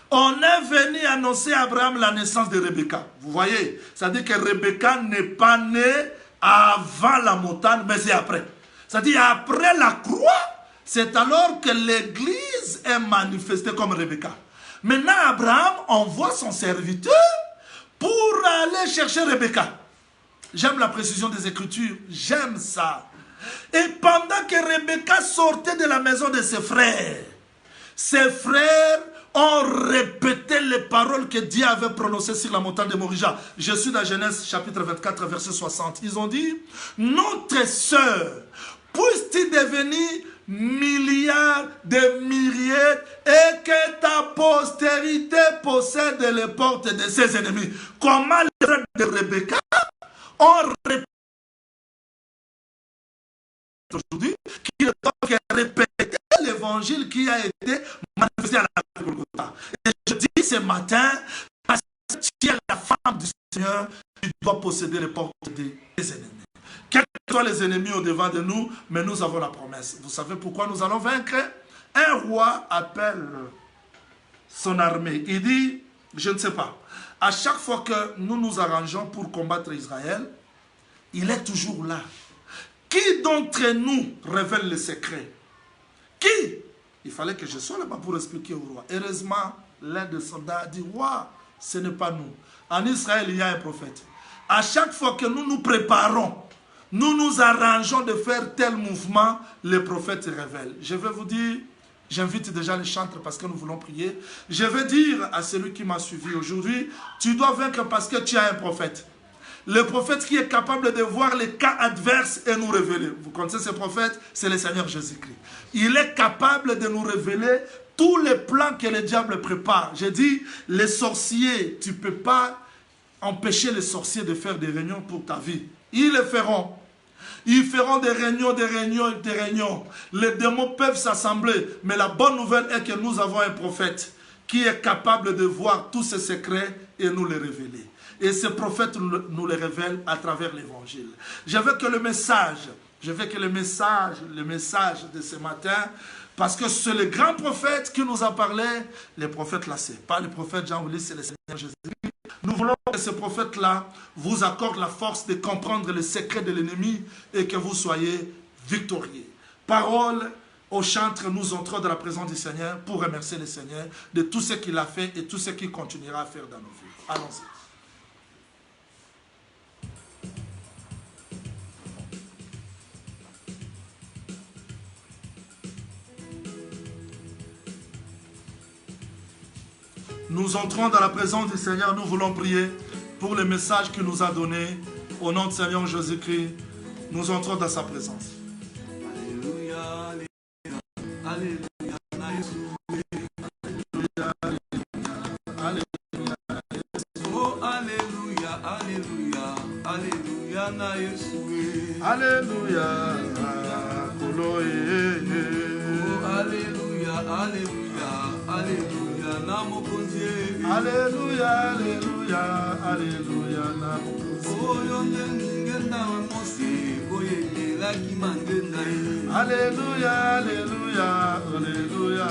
on est venu annoncer à Abraham la naissance de Rebecca. Vous voyez, c'est-à-dire que Rebecca n'est pas née avant la montagne, mais c'est après. C'est-à-dire après la croix, c'est alors que l'église est manifestée comme Rebecca. Maintenant, Abraham envoie son serviteur pour aller chercher Rebecca. J'aime la précision des Écritures, j'aime ça. Et pendant que Rebecca sortait de la maison de ses frères ont répété les paroles que Dieu avait prononcées sur la montagne de Morija. Je suis dans Genèse chapitre 24, verset 60. Ils ont dit, notre sœur, puisse-t-il devenir milliards de myriades et que ta postérité possède les portes de ses ennemis. Comment les frères de Rebecca ont répété aujourd'hui, qui ne doivent que répéter l'évangile qui a été manifesté à la Golgotha. Et je dis ce matin, parce que tu es la femme du Seigneur, tu dois posséder les portes des ennemis. Quels que soient les ennemis au devant de nous, mais nous avons la promesse. Vous savez pourquoi nous allons vaincre? Un roi appelle son armée. Il dit, je ne sais pas. À chaque fois que nous nous arrangeons pour combattre Israël, il est toujours là. Qui d'entre nous révèle le secret? Qui? Il fallait que je sois là-bas pour expliquer au roi. Heureusement, l'un des soldats a dit, roi, ce n'est pas nous. En Israël, il y a un prophète. À chaque fois que nous nous préparons, nous nous arrangeons de faire tel mouvement, le prophète se révèle. Je vais vous dire, j'invite déjà les chantres parce que nous voulons prier. Je vais dire à celui qui m'a suivi aujourd'hui, tu dois vaincre parce que tu as un prophète. Le prophète qui est capable de voir les cas adverses et nous révéler. Vous connaissez ce prophète? C'est le Seigneur Jésus-Christ. Il est capable de nous révéler tous les plans que le diable prépare. J'ai dit, les sorciers, tu ne peux pas empêcher les sorciers de faire des réunions pour ta vie. Ils le feront. Ils feront des réunions, des réunions, des réunions. Les démons peuvent s'assembler. Mais la bonne nouvelle est que nous avons un prophète qui est capable de voir tous ces secrets et nous les révéler. Et ce prophète nous les révèle à travers l'évangile. Je veux que le message de ce matin, parce que c'est le grand prophète qui nous a parlé, le prophète là, c'est pas le prophète Jean-Willis, c'est le Seigneur Jésus-Christ. Nous voulons que ce prophète-là vous accorde la force de comprendre les secrets de l'ennemi et que vous soyez victorieux. Parole au chantre, nous entrons dans la présence du Seigneur pour remercier le Seigneur de tout ce qu'il a fait et tout ce qu'il continuera à faire dans nos vies. Allons-y. Nous entrons dans la présence du Seigneur, nous voulons prier pour le message qu'il nous a donné. Au nom du Seigneur Jésus-Christ, nous entrons dans sa présence. Alléluia, Alléluia, Alléluia, oh Alléluia, Alléluia, Alléluia, na Yesu. Alléluia, oh Alléluia, Alléluia, Alléluia, na mokonzi. Alléluia, Alléluia, Alléluia, na mokonzi. Oh yonde ngenda mosi, boye la kimangenda. Alléluia, Alléluia, Alléluia.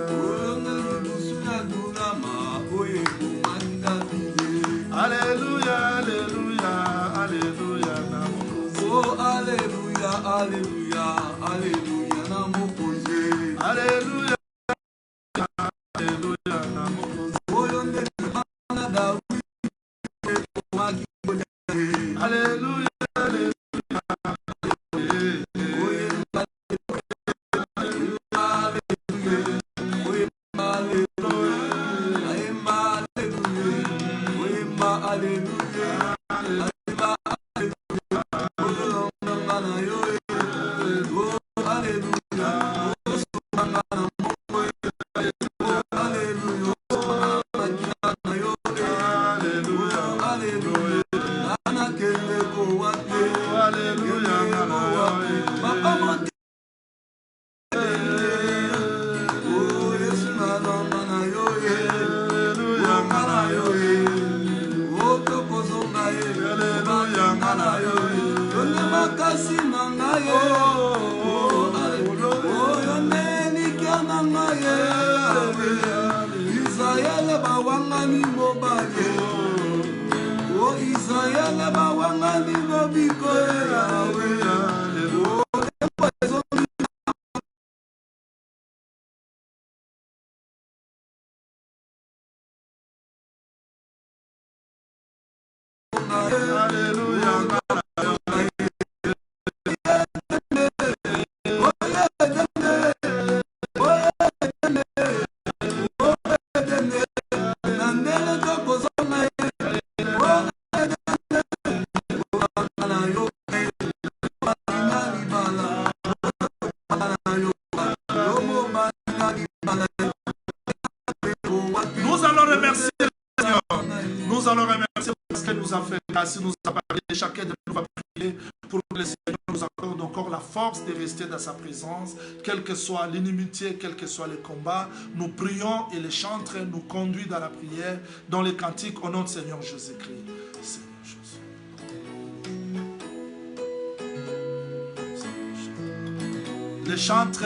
Oh yonde musuna durama, boye kumanda tunde. Alléluia, Alléluia, Alléluia, na mokonzi. Oh Alléluia, Alléluia, Alléluia, na mokonzi. Alléluia. Alléluia, nous a parlé, chacun de nous va prier pour que le Seigneur nous accorde encore la force de rester dans sa présence, quelle que soit l'inimitié, quel que soit le combat. Nous prions et les chantres nous conduisent dans la prière, dans les cantiques, au nom de Seigneur Jésus-Christ. Seigneur Jésus. Les chantres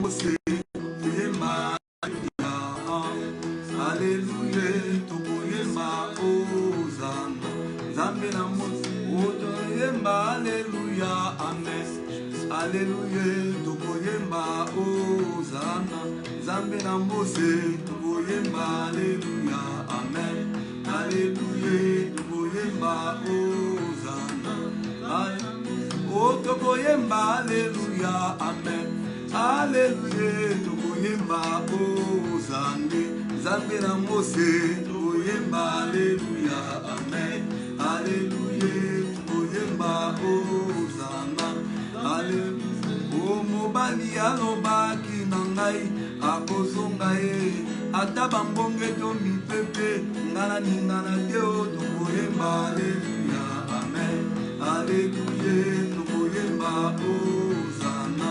mose tokoyemba Alléluia tokoyemba Hosanna Nzambe na mose tokoyemba Alléluia amen Alléluia tokoyemba Hosanna Nzambe na mose tokoyemba Alléluia amen Alléluia tokoyemba Hosanna Oh tokoyemba Alléluia amen Alléluia tokoyemba Hosanna Nzambe na mose tokoyemba Alléluia amen Alléluia tokoyemba Hosanna Oh mobali alobaki na ngai akozonga ye ata bambonge to mipepe ngana ningana te o tokoyemba Alléluia amen Alléluia tokoyemba Hosanna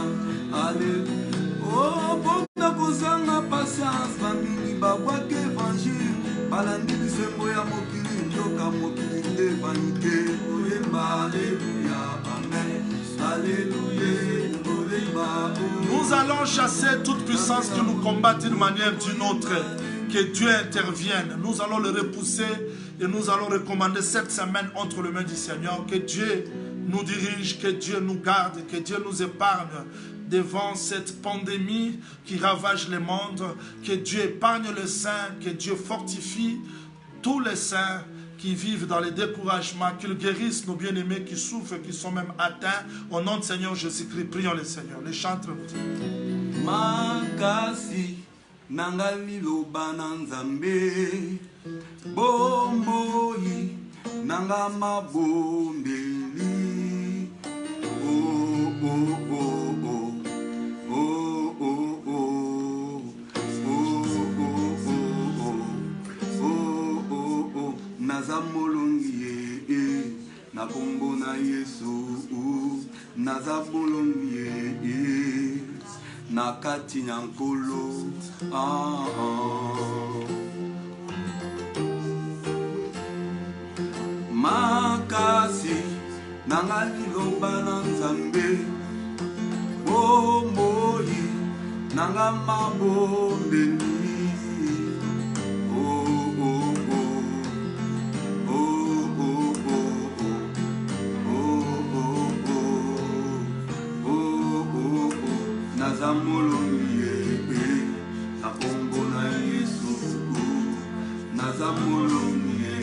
Alléluia Oh bona kozanga patience bamingi babwaki évangile balandi bisembo ya mokili ndoka mokili nde vanité tokoyemba Alléluia amen Alléluia tokoyemba Nous allons chasser toute puissance qui nous combat d'une manière ou d'une autre. Que Dieu intervienne. Nous allons le repousser et nous allons recommander cette semaine entre les mains du Seigneur. Que Dieu nous dirige, que Dieu nous garde, que Dieu nous épargne devant cette pandémie qui ravage le monde. Que Dieu épargne les saints, que Dieu fortifie tous les saints qui vivent dans le découragement, qu'il guérisse nos bien-aimés qui souffrent, qui sont même atteints. Au nom du Seigneur Jésus-Christ, prions le Seigneur. Les chantres nous disent. Makasi nangali loba na Nzambe bomboyi nanga mabombeli oh oh oh oh oh oh oh naza molongi ye na kombo na Yesu naza molongi ye na kati nyankolo makasi nanga liloba na Nzambe bomboyi nanga mabombeli naza molongi ye na kombo na Yesu naza molongi ye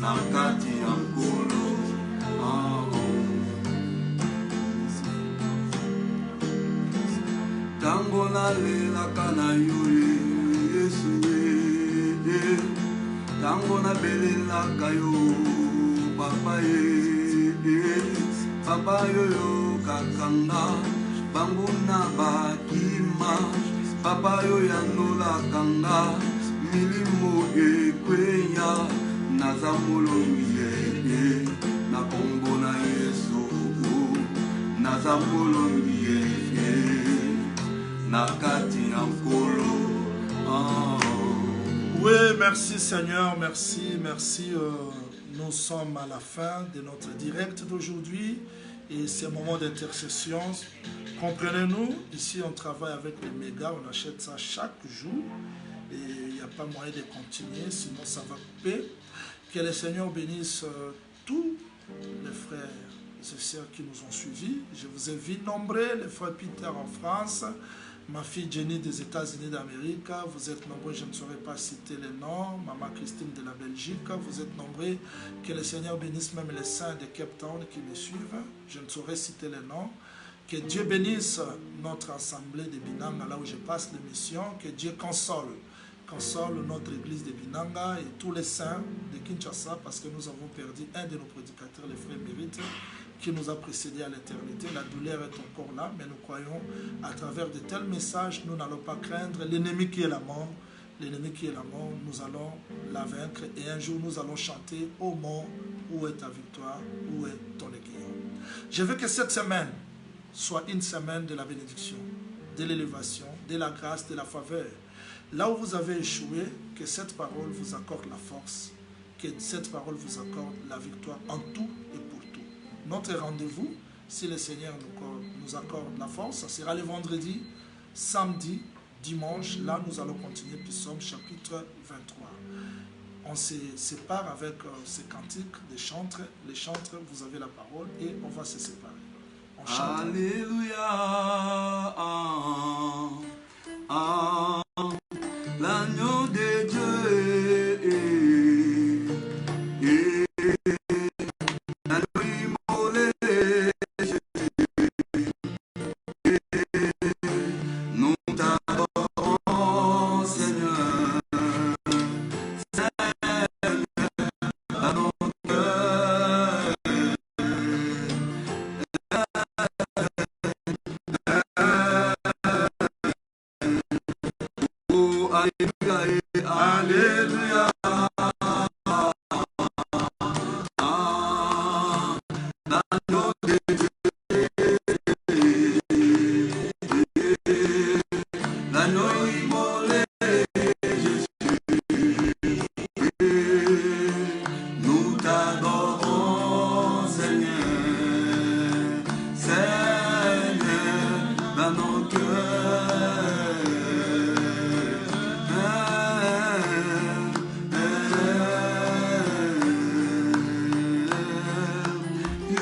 na kati ya nkolo tango nalelaka na yo Yesu ye tango nabelelaka yo papa ye papa yoyo kakanga banguna bakima papa yo yanolaka nga milimo ekweya naza molongi ye na kombo na Yesu naza molongi ye na kati ya nkolo Oui, merci Seigneur, merci, merci. Nous sommes à la fin de notre direct d'aujourd'hui et c'est un moment d'intercession. Comprenez-nous, ici on travaille avec les mégas, on achète ça chaque jour et il n'y a pas moyen de continuer, sinon ça va couper. Que le Seigneur bénisse tous les frères et sœurs qui nous ont suivis. Je vous ai vu nombreux, les frères Peter en France, ma fille Jenny des États-Unis d'Amérique, vous êtes nombreux, je ne saurais pas citer les noms, maman Christine de la Belgique, vous êtes nombreux, que le Seigneur bénisse même les saints de Cape Town qui me suivent, je ne saurais citer les noms, que Dieu bénisse notre assemblée de Binanga, là où je passe l'émission, que Dieu console notre église de Binanga et tous les saints de Kinshasa, parce que nous avons perdu un de nos prédicateurs, le frère Mérite, qui nous a précédés à l'éternité. La douleur est encore là, mais nous croyons à travers de tels messages, nous n'allons pas craindre l'ennemi qui est la mort. L'ennemi qui est la mort, nous allons la vaincre et un jour nous allons chanter « Ô mort, où est ta victoire, où est ton aiguillon ?» Je veux que cette semaine soit une semaine de la bénédiction, de l'élévation, de la grâce, de la faveur. Là où vous avez échoué, que cette parole vous accorde la force, que cette parole vous accorde la victoire en tout et pour tout. Notre rendez-vous Si le Seigneur nous accorde la force, ça sera le vendredi, samedi, dimanche. Là, nous allons continuer Psaume chapitre 23. On se sépare avec ces cantiques des chantres. Les chantres, vous avez la parole et on va se séparer. On chante. Alléluia. L'agneau de Dieu l'agneau immolé, nous t'adorons, Seigneur, dans nos cœurs. Oh, alléluia, alléluia. L'agneau de Dieu, l'agneau immolé, nous t'adorons, Seigneur, Seigneur, dans nos cœurs.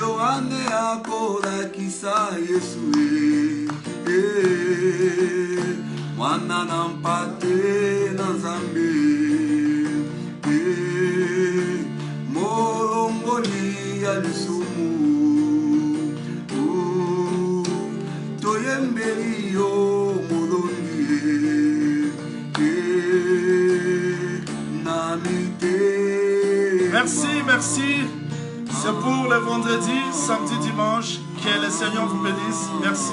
Yohane akolakisa Yesu mwana na mpate na Nzambe molongoli ya lisumu toyembeli yo molongi na mite. Merci, merci. C'est pour le vendredi, samedi, dimanche. Que le Seigneur vous bénisse. Merci.